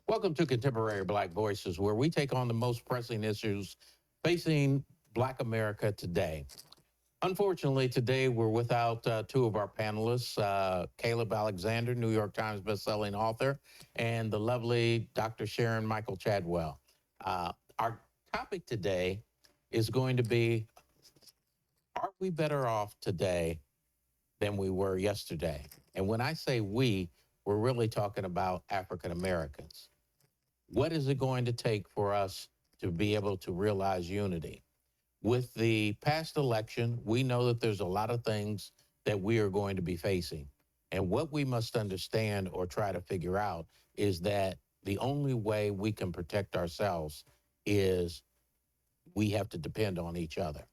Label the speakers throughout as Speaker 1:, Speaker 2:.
Speaker 1: Welcome to Contemporary Black Voices, where we take on the most pressing issues facing Black America today. Unfortunately, today we're without two of our panelists, Caleb Alexander, New York Times bestselling author, and the lovely Dr. Sharon Michael Chadwell. Our topic today is going to be, are we better off today than we were yesterday? And when I say we, we're really talking about African Americans. What is it going to take for us to be able to realize unity? With the past election, we know that there's a lot of things that we are going to be facing. And what we must understand or try to figure out is that the only way we can protect ourselves is we have to depend on each other.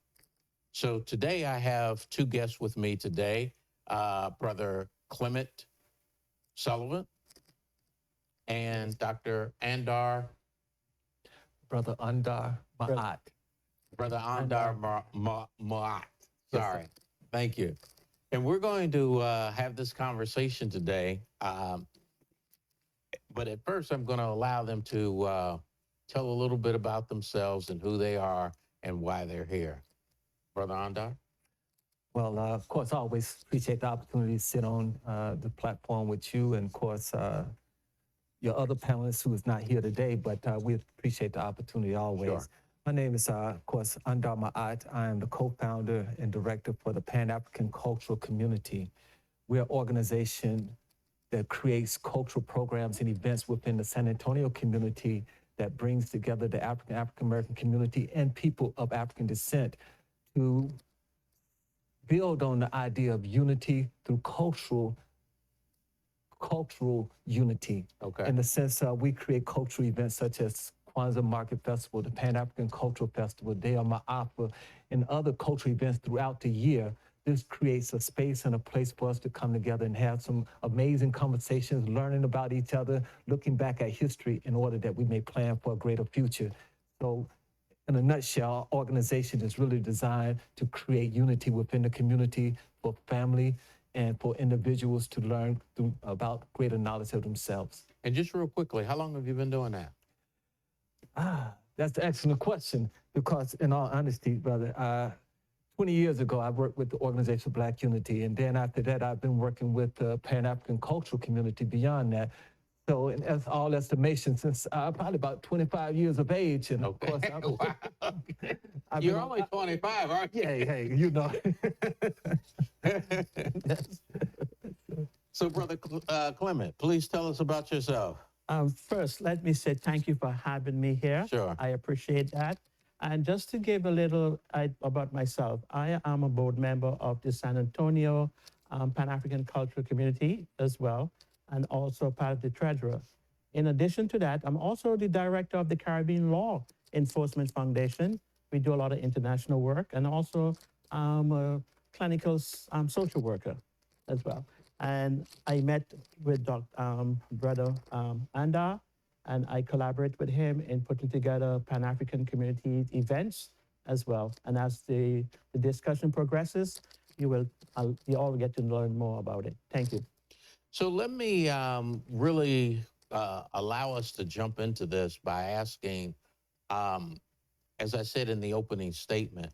Speaker 1: So today I have two guests with me today, Brother Clement Sullivan and Dr. Andar,
Speaker 2: Brother Andar Ma'at.
Speaker 1: Brother
Speaker 2: Andar.
Speaker 1: Andar Maat.
Speaker 2: Yes, sir.
Speaker 1: Sorry. Thank you. And we're going to have this conversation today. But at first, I'm going to allow them to tell a little bit about themselves and who they are and why they're here. Brother Andar?
Speaker 2: Well, of course, I always appreciate the opportunity to sit on the platform with you and, of course, your other panelists who is not here today, but we appreciate the opportunity always.
Speaker 1: Sure.
Speaker 2: My name is, of course, Andar Ma'at. I am the co-founder and director for the Pan-African Cultural Community. We're an organization that creates cultural programs and events within the San Antonio community that brings together the African-American community and people of African descent to build on the idea of unity through cultural unity.
Speaker 1: Okay.
Speaker 2: In the sense we create cultural events such as Kwanzaa Market Festival, the Pan-African Cultural Festival, Day of Ma'afa, and other cultural events throughout the year. This creates a space and a place for us to come together and have some amazing conversations, learning about each other, looking back at history in order that we may plan for a greater future. So in a nutshell, our organization is really designed to create unity within the community for family and for individuals to learn about greater knowledge of themselves.
Speaker 1: And just real quickly, how long have you been doing that?
Speaker 2: That's an excellent question, because in all honesty, brother, 20 years ago, I worked with the Organization of Black Unity, and then after that, I've been working with the Pan-African Cultural Community beyond that. So in all estimation, since probably about 25 years of age, and of course,
Speaker 1: Wow. You're only 25, aren't you?
Speaker 2: Hey, you know.
Speaker 1: So, Brother Clement, please tell us about yourself.
Speaker 3: First, let me say thank you for having me here.
Speaker 1: Sure.
Speaker 3: I appreciate that. And just to give a little about myself, I am a board member of the San Antonio Pan-African Cultural Community as well, and also part of the treasurer. In addition to that, I'm also the director of the Caribbean Law Enforcement Foundation. We do a lot of international work, and also a clinical social worker as well. And I met with Brother Andar, and I collaborate with him in putting together Pan-African community events as well. And as the discussion progresses, you all get to learn more about it. Thank you.
Speaker 1: So let me really allow us to jump into this by asking, as I said in the opening statement,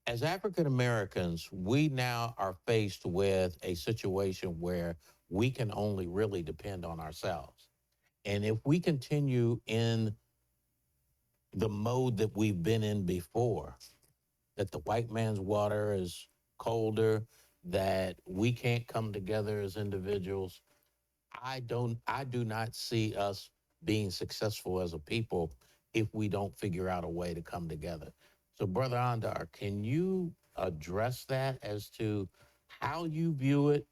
Speaker 1: as African Americans, we now are faced with a situation where we can only really depend on ourselves. And if we continue in the mode that we've been in before, that the white man's water is colder, that we can't come together as individuals, I do not see us being successful as a people if we don't figure out a way to come together. So, Brother Andar, can you address that as to how you view it?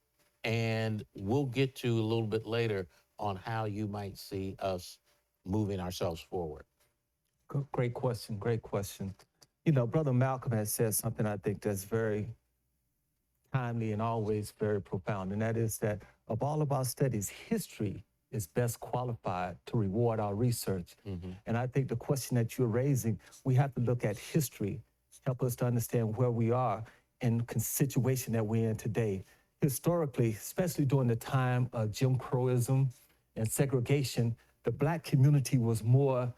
Speaker 1: And we'll get to a little bit later on how you might see us moving ourselves forward.
Speaker 2: Great question, great question. You know, Brother Malcolm has said something I think that's very timely and always very profound, and that is that of all of our studies, history is best qualified to reward our research.
Speaker 1: Mm-hmm.
Speaker 2: And I think the question that you're raising, we have to look at history, help us to understand where we are and the situation that we're in today. Historically, especially during the time of Jim Crowism and segregation, the Black community was more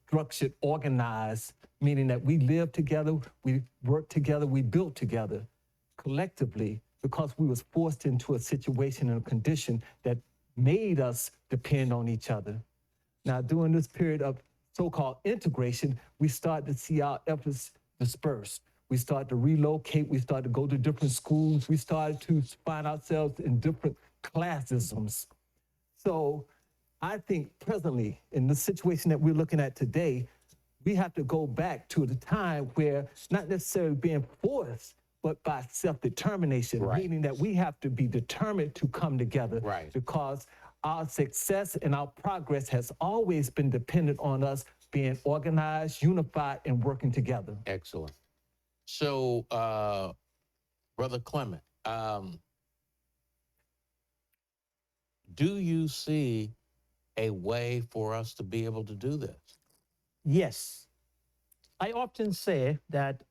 Speaker 2: structured, organized, meaning that we lived together, we worked together, we built together collectively because we was forced into a situation and a condition that made us depend on each other. Now, during this period of so-called integration, we started to see our efforts dispersed. We started to relocate, we started to go to different schools, we started to find ourselves in different classisms. So I think presently, in the situation that we're looking at today, we have to go back to the time where not necessarily being forced, but by self-determination,
Speaker 1: Right.
Speaker 2: meaning that we have to be determined to come together.
Speaker 1: Right.
Speaker 2: Because our success and our progress has always been dependent on us being organized, unified, and working together.
Speaker 1: Excellent. So, Brother Clement, do you see a way for us to be able to do this?
Speaker 3: Yes. I often say that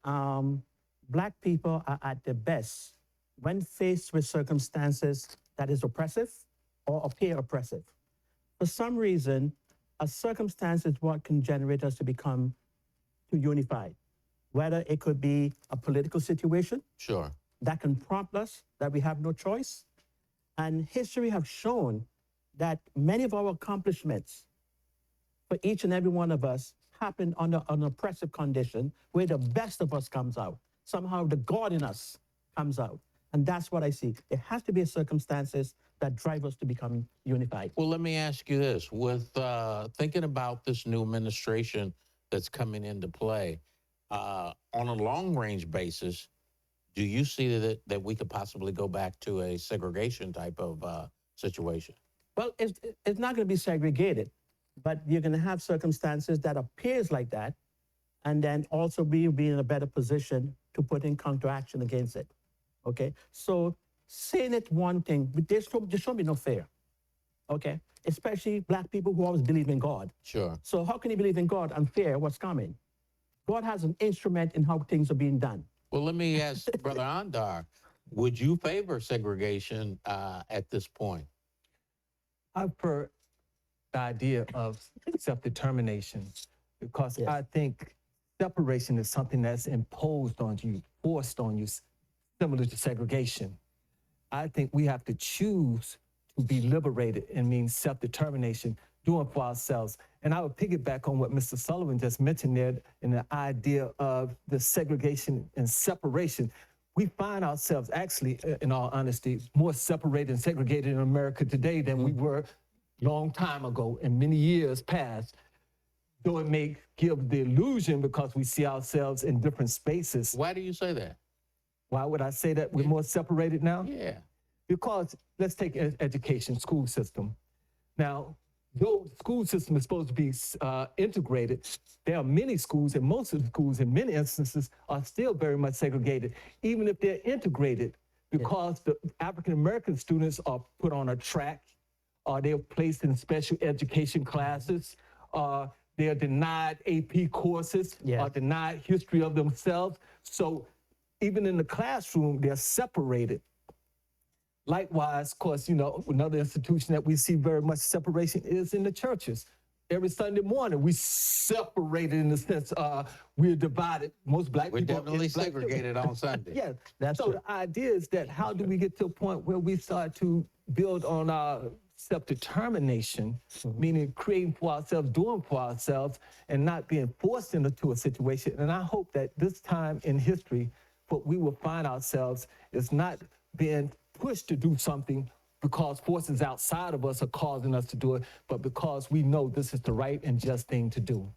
Speaker 3: Black people are at their best when faced with circumstances that is oppressive or appear oppressive. For some reason, a circumstance is what can generate us to become too unified. Whether it could be a political situation
Speaker 1: Sure.
Speaker 3: that can prompt us that we have no choice. And history have shown that many of our accomplishments for each and every one of us happen under an oppressive condition where the best of us comes out. Somehow the God in us comes out. And that's what I see. There has to be circumstances that drive us to become unified.
Speaker 1: Well, let me ask you this. With thinking about this new administration that's coming into play, on a long-range basis, do you see that we could possibly go back to a segregation type of situation?
Speaker 3: Well, it's not going to be segregated, but you're going to have circumstances that appears like that, and then also be in a better position to put in counteraction against it. Okay, so saying it one thing, but there should be no fear. Okay, especially Black people who always believe in God.
Speaker 1: Sure.
Speaker 3: So how can you believe in God and fear what's coming? God has an instrument in how things are being done.
Speaker 1: Well, let me ask Brother Andar, would you favor segregation at this point?
Speaker 2: I prefer the idea of self-determination because
Speaker 3: Yes.
Speaker 2: I think separation is something that's imposed on you, forced on you, similar to segregation. I think we have to choose to be liberated and means self-determination, doing for ourselves. And I would piggyback on what Mr. Sullivan just mentioned there in the idea of the segregation and separation. We find ourselves actually, in all honesty, more separated and segregated in America today than we were a long time ago in many years past. Though it may give the illusion because we see ourselves in different spaces.
Speaker 1: Why do you say that?
Speaker 2: Why would I say that we're more separated now?
Speaker 1: Yeah.
Speaker 2: Because let's take education, school system. Now, though the school system is supposed to be integrated, there are many schools, and most of the schools in many instances are still very much segregated, even if they're integrated, because the African-American students are put on a track, or they're placed in special education classes, they are denied AP courses, are denied history of themselves. So even in the classroom, they're separated. Likewise, of course, you know, another institution that we see very much separation is in the churches. Every Sunday morning, we separated in the sense we're divided. Most Black
Speaker 1: We're
Speaker 2: people
Speaker 1: definitely segregated on Sunday.
Speaker 2: Yeah,
Speaker 3: That's
Speaker 2: so
Speaker 3: true.
Speaker 2: the idea is that how do we get to a point where we start to build on our self-determination, meaning creating for ourselves, doing for ourselves, and not being forced into a situation. And I hope that this time in history, what we will find ourselves is not being pushed to do something because forces outside of us are causing us to do it, but because we know this is the right and just thing to do.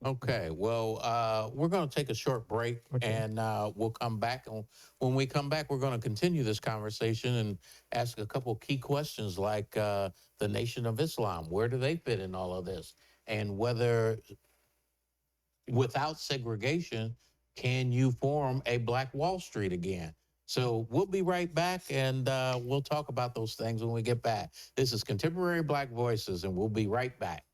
Speaker 1: Okay, well, we're going to take a short break, and we'll come back. And when we come back, we're going to continue this conversation and ask a couple key questions like the Nation of Islam. Where do they fit in all of this? And whether, without segregation, can you form a Black Wall Street again? So we'll be right back, and we'll talk about those things when we get back. This is Contemporary Black Voices, and we'll be right back.